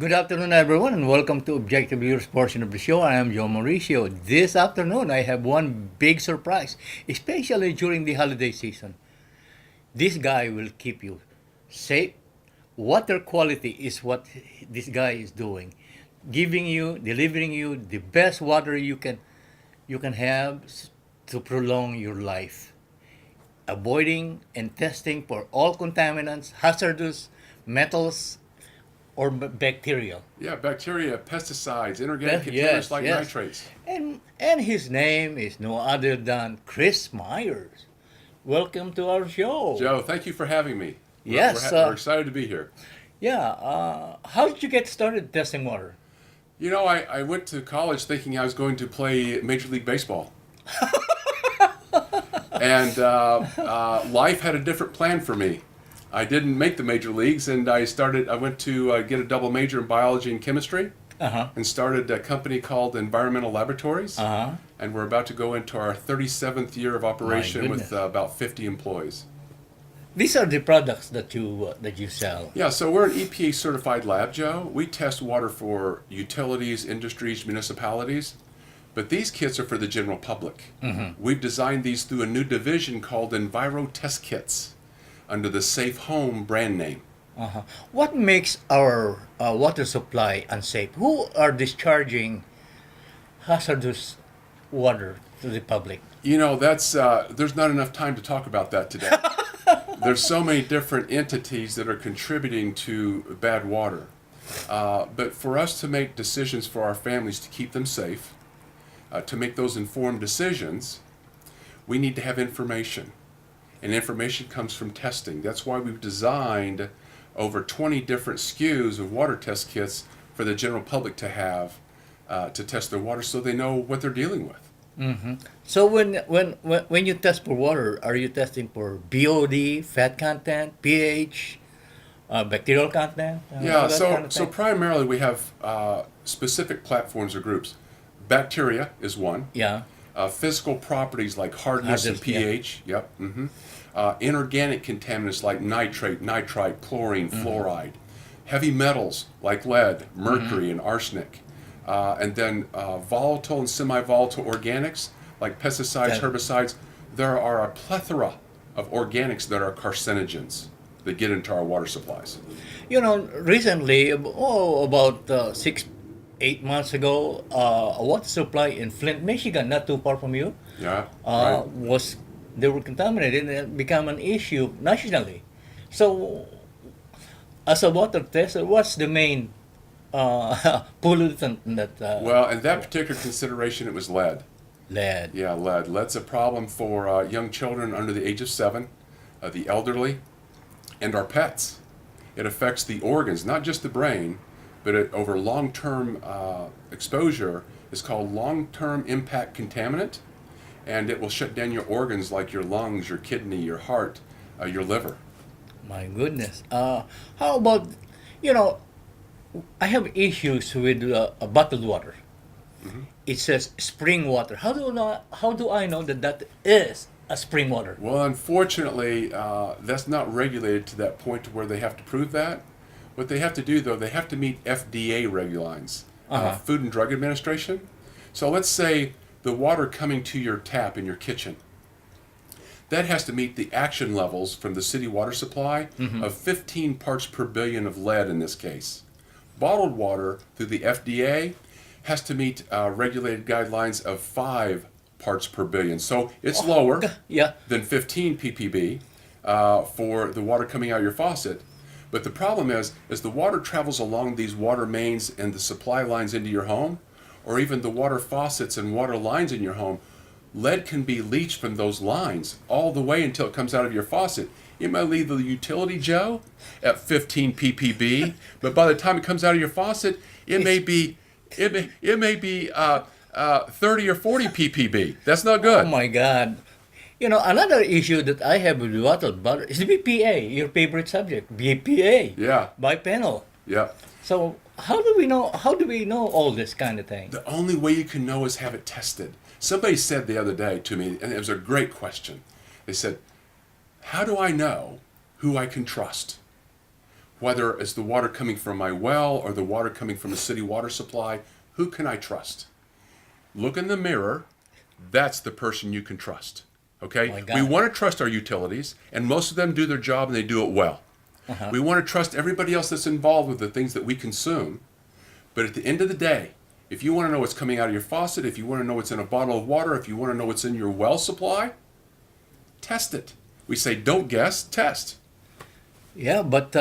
Good afternoon, everyone, and welcome to Objective Viewers portion of the show. I am Joe Mauricio. This afternoon, I have one big surprise, especially during the holiday season. This guy will keep you safe. Water quality is what this guy is doing, giving you, delivering you the best water you can have to prolong your life, avoiding and testing for all contaminants, hazardous metals, or bacterial. Yeah, bacteria, pesticides, inorganic contaminants Yes, like yes. nitrates. And his name is no other than Chris Myers. Welcome to our show. Joe, thank you for having me. Yes, we're excited to be here. Yeah. How did you get started testing water? You know, I went to college thinking I was going to play Major League Baseball. And life had a different plan for me. I didn't make the major leagues, and I went to get a double major in biology and chemistry, and started a company called Environmental Laboratories. And we're about to go into our 37th year of operation with goodness. about 50 employees. These are the products that you sell. Yeah, so we're an EPA certified lab, Joe. We test water for utilities, industries, municipalities, but these kits are for the general public. We've designed these through a new division called Enviro Test Kits under the Safe Home brand name. What makes our water supply unsafe? Who are discharging hazardous water to the public? You know, that's there's not enough time to talk about that today. There's so many different entities that are contributing to bad water. But for us to make decisions for our families to keep them safe, to make those informed decisions, we need to have information. And information comes from testing. That's why we've designed over 20 different SKUs of water test kits for the general public to have to test their water so they know what they're dealing with. So when you test for water, are you testing for BOD, fat content, pH, bacterial content? Yeah, that so kind of so thing? primarily we have specific platforms or groups. Bacteria is one. Yeah. Physical properties like hardness and Hardness, yeah. pH. Yep. Inorganic contaminants like nitrate, nitrite, chlorine, fluoride. Heavy metals like lead, mercury, and arsenic. And then volatile and semi-volatile organics like pesticides, That- herbicides. There are a plethora of organics that are carcinogens that get into our water supplies. Recently, about 8 months ago, a water supply in Flint, Michigan, not too far from you, Yeah, right. they were contaminated and it became an issue nationally. So, as a water tester, what's the main pollutant that Well, in that particular consideration, it was lead. lead? Yeah, lead. Lead's a problem for young children under the age of 7, the elderly, and our pets. It affects the organs, not just the brain, but over long-term exposure is called long-term impact contaminant, and it will shut down your organs like your lungs, your kidney, your heart, your liver. My goodness. How about, I have issues with bottled water. It says spring water. How do I know that is a spring water? Well, unfortunately, that's not regulated to that point to where they have to prove that. What they have to do, though, they have to meet FDA regulines, Food and Drug Administration. So let's say the water coming to your tap in your kitchen, that has to meet the action levels from the city water supply of 15 parts per billion of lead in this case. Bottled water through the FDA has to meet regulated guidelines of 5 parts per billion. So it's lower Yeah. than 15 ppb for the water coming out of your faucet. But the problem is, as the water travels along these water mains and the supply lines into your home, or even the water faucets and water lines in your home, lead can be leached from those lines all the way until it comes out of your faucet. It might leave the utility, Joe, at 15 ppb, but by the time it comes out of your faucet, it may be 30 or 40 ppb. That's not Oh good. my God. Another issue that I have with bottled water is BPA, your favorite subject. BPA. Yeah, Bipenal. yeah. So how do we know? How do we know all this kind of thing? The only way you can know is have it tested. Somebody said the other day to me, and it was a great question. They said, "How do I know who I can trust?" whether it's the water coming from my well or the water coming from a city water supply, who can I trust? Look in the mirror. That's the person you can trust. Okay? My God. We want to trust our utilities, and most of them do their job and they do it well. We want to trust everybody else that's involved with the things that we consume. But at the end of the day, if you want to know what's coming out of your faucet, if you want to know what's in a bottle of water, if you want to know what's in your well supply, test it. We say don't guess, test. Yeah, but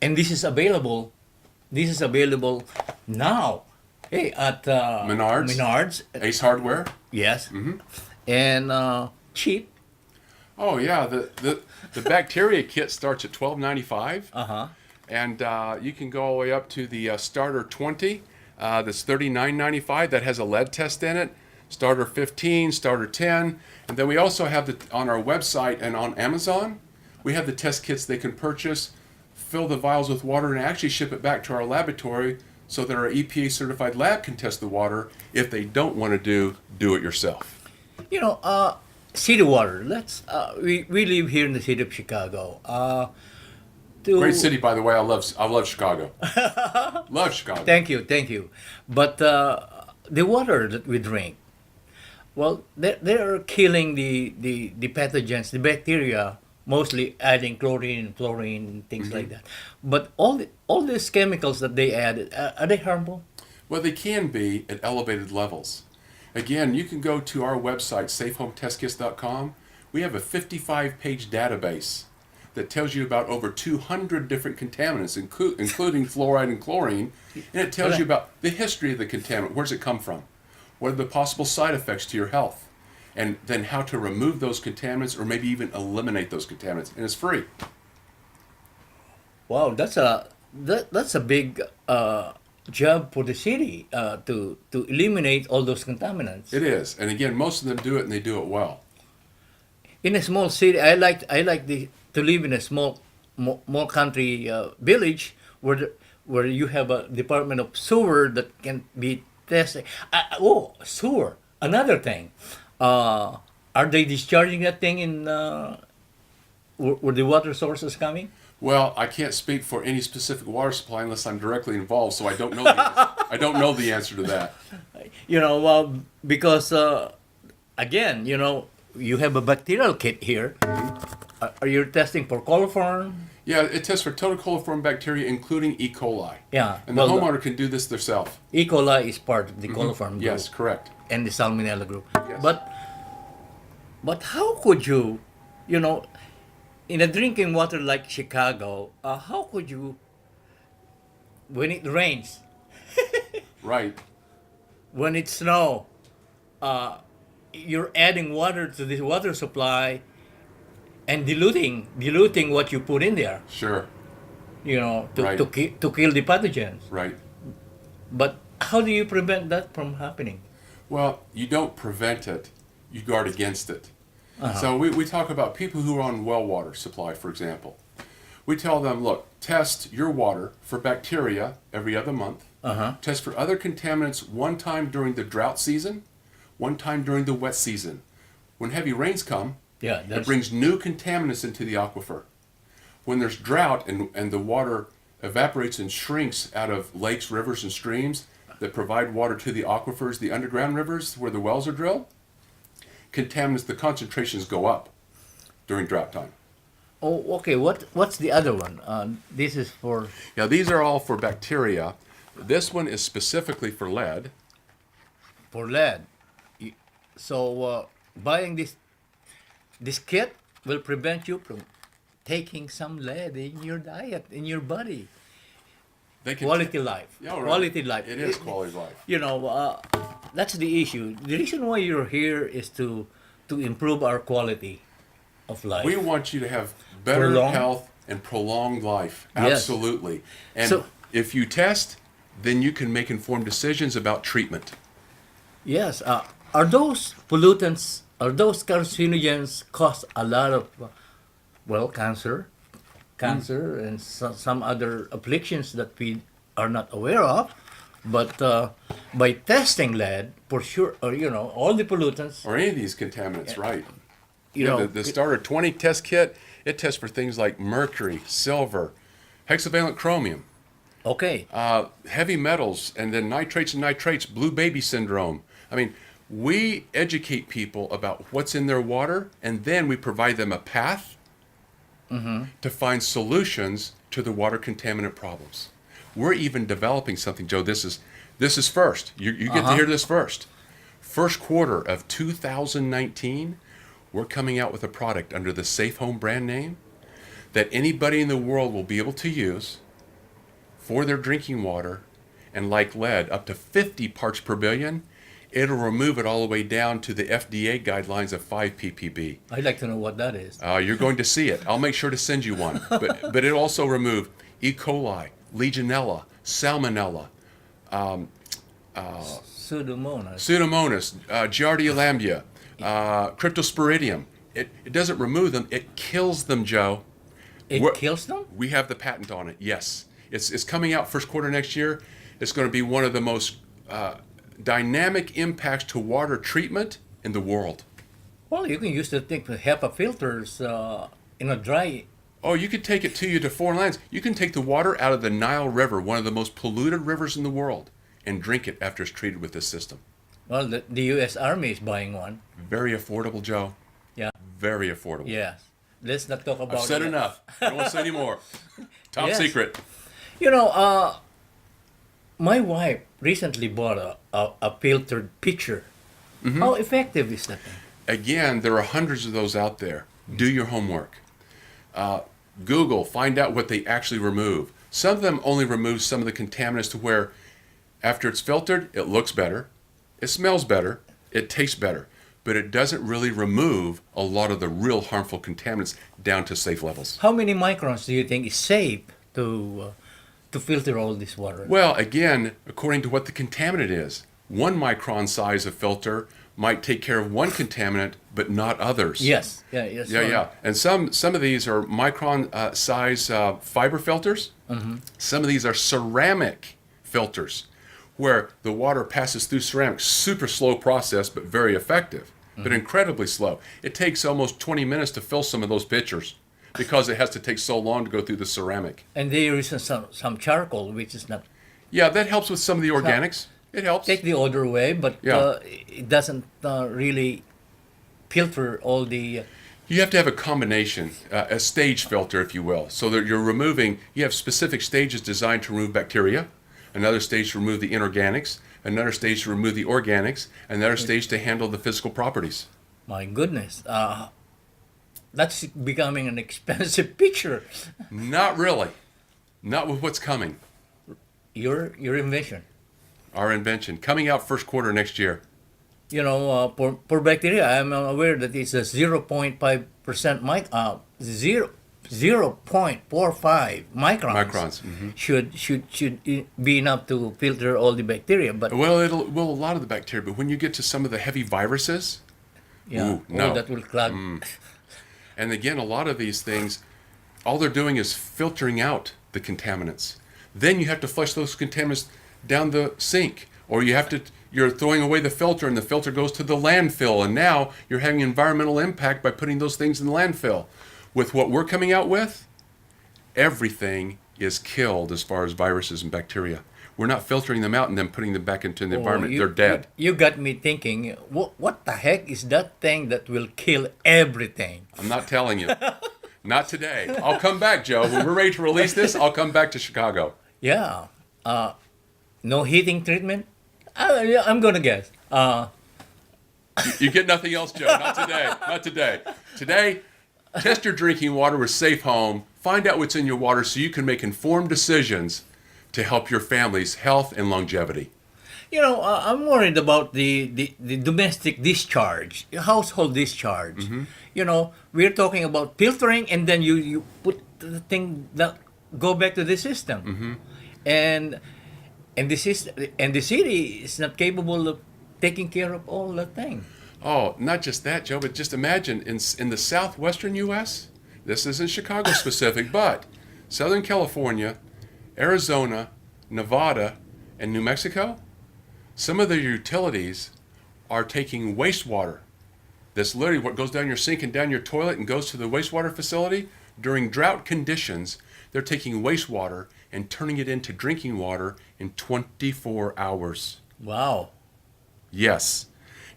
and this is available. This is available now. Hey, at Menards. Ace Hardware. Yes. And cheap. Oh yeah, the bacteria kit starts at $12.95. And you can go all the way up to the starter 20. That's $39.95. That has a lead test in it. Starter 15, starter 10, and then we also have on our website and on Amazon, we have the test kits they can purchase, fill the vials with water, and actually ship it back to our laboratory so that our EPA certified lab can test the water if they don't want to do it yourself. You know, city water. We live here in the city of Chicago. Great city, by the way. I love Chicago. Love Chicago. Thank you. But the water that we drink, well, they are killing the pathogens, the bacteria, mostly adding chlorine, fluorine, things like that. But all these chemicals that they add, are they harmful? Well, they can be at elevated levels. Again, you can go to our website, safehometestkits.com. We have a 55-page database that tells you about over 200 different contaminants, including fluoride and chlorine, and it tells you about the history of the contaminant. Where's it come from? What are the possible side effects to your health? And then how to remove those contaminants or maybe even eliminate those contaminants. And it's free. Wow, that's a big job for the city to eliminate all those contaminants. It is. And again, most of them do it and they do it well. In a small city, I like to live in a small country village where you have a department of sewer that can be tested. Sewer! Another thing, are they discharging that thing in where the water source is coming? Well, I can't speak for any specific water supply unless I'm directly involved, so I don't know the answer. I don't know the answer to that. You know, because again, you know, you have a bacterial kit here. Are you testing for coliform? Yeah, it tests for total coliform bacteria, including E. coli. Yeah. And the homeowner can do this themselves. E. coli is part of the coliform group. Yes, correct. And the salmonella group. Yes. But how could you, you know, in a drinking water like Chicago, how could you, when it rains, Right. when it snow, you're adding water to this water supply and diluting what you put in there, Sure. you know, Right. to kill the pathogens. Right. But how do you prevent that from happening? Well, you don't prevent it, you guard against it. So we talk about people who are on well water supply, for example. We tell them, look, test your water for bacteria every other month. Test for other contaminants one time during the drought season, one time during the wet season. When heavy rains come, Yeah, it brings new contaminants into the aquifer. When there's drought and the water evaporates and shrinks out of lakes, rivers, and streams that provide water to the aquifers, the underground rivers where the wells are drilled, contaminants, the concentrations go up during drought time. Oh, okay. What's the other one? This is for Now, these are all for bacteria. This one is specifically for lead. lead. So buying this kit will prevent you from taking some lead in your diet, in your body. They can Quality life. Yeah, right. Quality life. It is quality of life. You know, that's the issue. The reason why you're here is to improve our quality of life. We want you to have better health and prolonged life. Yes. Absolutely. And So- if you test, then you can make informed decisions about treatment. Yes. Are those pollutants, are those carcinogens cause a lot of, cancer and some other afflictions that we are not aware of? But by testing lead, for sure, or you know, all the pollutants, Or any of these contaminants, right? you Yeah, know, the starter 20 test kit, it tests for things like mercury, silver, hexavalent chromium, okay. heavy metals, and then nitrates, blue baby syndrome. I mean, we educate people about what's in their water, and then we provide them a path to find solutions to the water contaminant problems. We're even developing something, Joe. This is first. You get to hear this first. First quarter of 2019, we're coming out with a product under the Safe Home brand name that anybody in the world will be able to use for their drinking water, and like lead, up to 50 parts per billion, it'll remove it all the way down to the FDA guidelines of 5 ppb. I'd like to know what that is. You're going to see it. I'll make sure to send you one. But it'll also remove E. coli, Legionella, Salmonella, Pseudomonas, Giardia lamblia, Cryptosporidium. It doesn't remove them, it kills them, Joe. Kills them? We have the patent on it, yes. It's coming out first quarter next year. It's going to be one of the most dynamic impacts to water treatment in the world. Well, you can use the thing for HEPA filters in a dry. Oh, you could take it to foreign lands. You can take the water out of the Nile River, one of the most polluted rivers in the world, and drink it after it's treated with this system. Well, the U.S. Army is buying one. Very affordable, Joe. Yeah. Very affordable. Yes. Let's not talk about I've said it. enough. I don't want to say any more. Top Yes. secret. You know, my wife recently bought a filtered pitcher. How effective is that thing? Again, there are hundreds of those out there. Do your homework. Google, find out what they actually remove. Some of them only remove some of the contaminants to where after it's filtered, it looks better, it smells better, it tastes better, but it doesn't really remove a lot of the real harmful contaminants down to safe levels. How many microns do you think is safe to filter all this water? Well, again, according to what the contaminant is, 1 micron size of filter might take care of one contaminant, but not others. Yes. Yes. Yeah. And some of these are micron size fiber filters. Some of these are ceramic filters, where the water passes through ceramic. Super slow process, but very effective, but incredibly slow. It takes almost 20 minutes to fill some of those pitchers because it has to take so long to go through the ceramic. And they use some charcoal, which is not Yeah, that helps with some of the organics. It helps. take the odor away, but Yeah. it doesn't really filter all the. You have to have a combination, a stage filter, if you will, so that you have specific stages designed to remove bacteria, another stage to remove the inorganics, another stage to remove the organics, another stage to handle the physical properties. My goodness, that's becoming an expensive picture. Not really. Not with what's coming. Your invention. Our invention. Coming out first quarter next year. You know, for bacteria, I'm aware that it's a 0.5% 0.45 microns. Should be enough to filter all the bacteria, but Well, a lot of the bacteria, but when you get to some of the heavy viruses, no. that will clog. And again, a lot of these things, all they're doing is filtering out the contaminants. Then you have to flush those contaminants down the sink, or you're throwing away the filter, and the filter goes to the landfill, and now you're having environmental impact by putting those things in the landfill. With what we're coming out with, everything is killed as far as viruses and bacteria. We're not filtering them out and then putting them back into the environment. They're dead. You got me thinking, what the heck is that thing that will kill everything? I'm not telling you. Not today. I'll come back, Joe. When we're ready to release this, I'll come back to Chicago. Yeah. No heating treatment? I'm going to guess. You get nothing else, Joe. Not today. Not today. Today, test your drinking water with Safe Home. Find out what's in your water so you can make informed decisions to help your family's health and longevity. You know, I'm worried about the domestic discharge, household discharge. You know, we're talking about filtering, and then you put the thing that go back to the system, and the city is not capable of taking care of all the thing. Oh, not just that, Joe, but just imagine in the southwestern U.S., this isn't Chicago specific, but Southern California, Arizona, Nevada, and New Mexico, some of their utilities are taking wastewater That's literally what goes down your sink and down your toilet and goes to the wastewater facility. During drought conditions, they're taking wastewater and turning it into drinking water in 24 hours. Wow. Yes.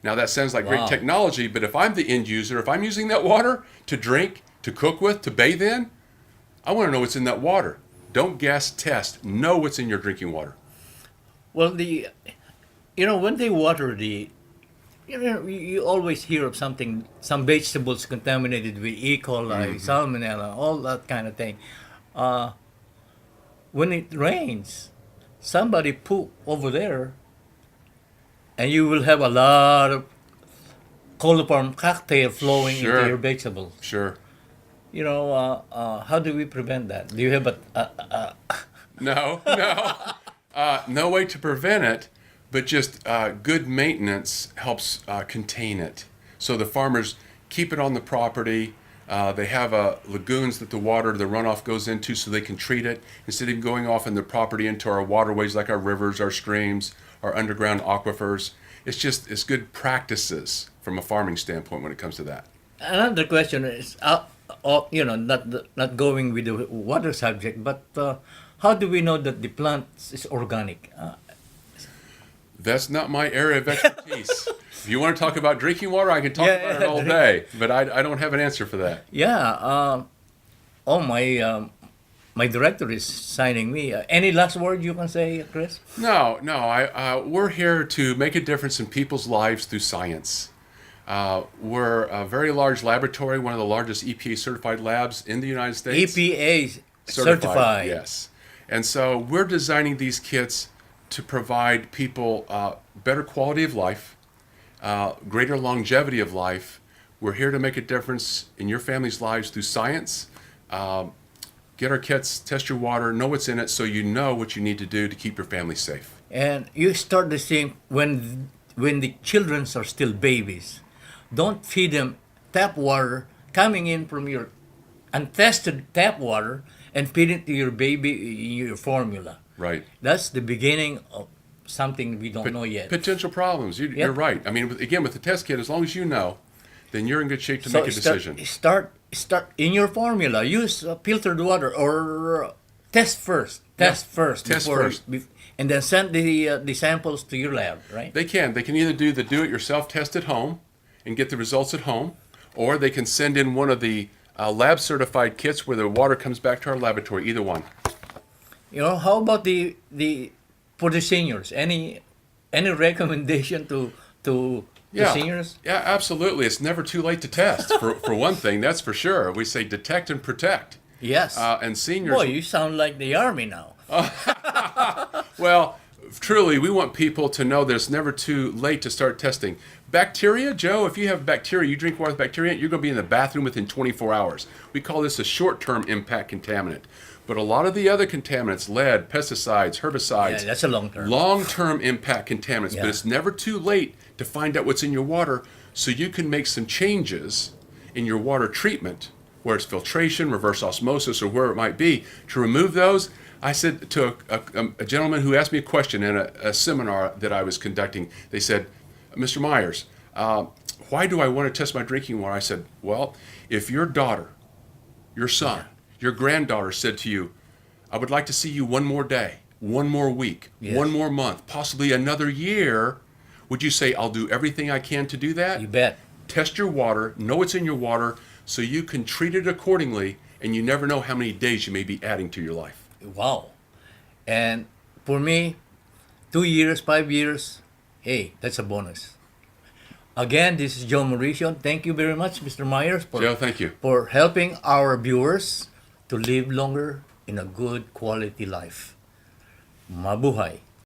Now that sounds like Wow. great technology, but if I'm the end user, if I'm using that water to drink, to cook with, to bathe in, I want to know what's in that water. Don't guess, test. Know what's in your drinking water. Well, when they water you always hear of some vegetables contaminated with E. coli, salmonella, all that kind of thing. When it rains, somebody poop over there, and you will have a lot of coliform cocktail flowing Sure. into your vegetables. Sure. How do we prevent that? Do you have No, no. No way to prevent it, but just good maintenance helps contain it. So the farmers keep it on the property. They have lagoons that the runoff goes into so they can treat it instead of going off in the property into our waterways like our rivers, our streams, our underground aquifers. It's good practices from a farming standpoint when it comes to that. Another question is, not going with the water subject, but how do we know that the plant is organic? That's not my area of expertise. If you want to talk about drinking water, I can talk about it all day, but I don't have an answer for that. Yeah. My director is signing me. Any last word you can say, Chris? No. We're here to make a difference in people's lives through science. We're a very large laboratory, one of the largest EPA certified labs in the United States. EPA certified. Yes. And so we're designing these kits to provide people better quality of life, greater longevity of life. We're here to make a difference in your family's lives through science. Get our kits, test your water, know what's in it so you know what you need to do to keep your family safe. And you start the same when the children are still babies. Don't feed them tap water coming in from your untested tap water and feed it to your baby in your formula. Right. That's the beginning of something we don't know yet. Potential problems. You're right. I mean, again, with the test kit, as long as you know, then you're in good shape to make a decision. Start in your formula. Use filtered water or test first. Test first. And then send the samples to your lab, right? They can. They can either do the do-it-yourself test at home and get the results at home, or they can send in one of the lab-certified kits where the water comes back to our laboratory. Either one. How about for the seniors? Any recommendation to the seniors? Yeah, absolutely. It's never too late to test. For one thing, that's for sure. We say detect and protect. Yes. And seniors. Boy, you sound like the Army now. Well, truly, we want people to know that it's never too late to start testing. Bacteria, Joe, if you have bacteria, you drink water with bacteria, you're going to be in the bathroom within 24 hours. We call this a short-term impact contaminant. But a lot of the other contaminants, lead, pesticides, herbicides, that's a long-term. Long-term impact contaminants. Yeah. But it's never too late to find out what's in your water so you can make some changes in your water treatment, where it's filtration, reverse osmosis, or where it might be, to remove those. I said to a gentleman who asked me a question in a seminar that I was conducting, they said, Mr. Myers, why do I want to test my drinking water? I said, well, if your daughter, your son, your granddaughter said to you, I would like to see you one more day, one more week, one more month, possibly another year, would you say, I'll do everything I can to do that? You bet. Test your water, know what's in your water, so you can treat it accordingly, and you never know how many days you may be adding to your life. Wow. And for me, 2 years, 5 years, hey, that's a bonus. Again, this is Joe Mauricio. Thank you very much, Mr. Myers, Joe, thank you. for helping our viewers to live longer in a good quality life. Mabuhay.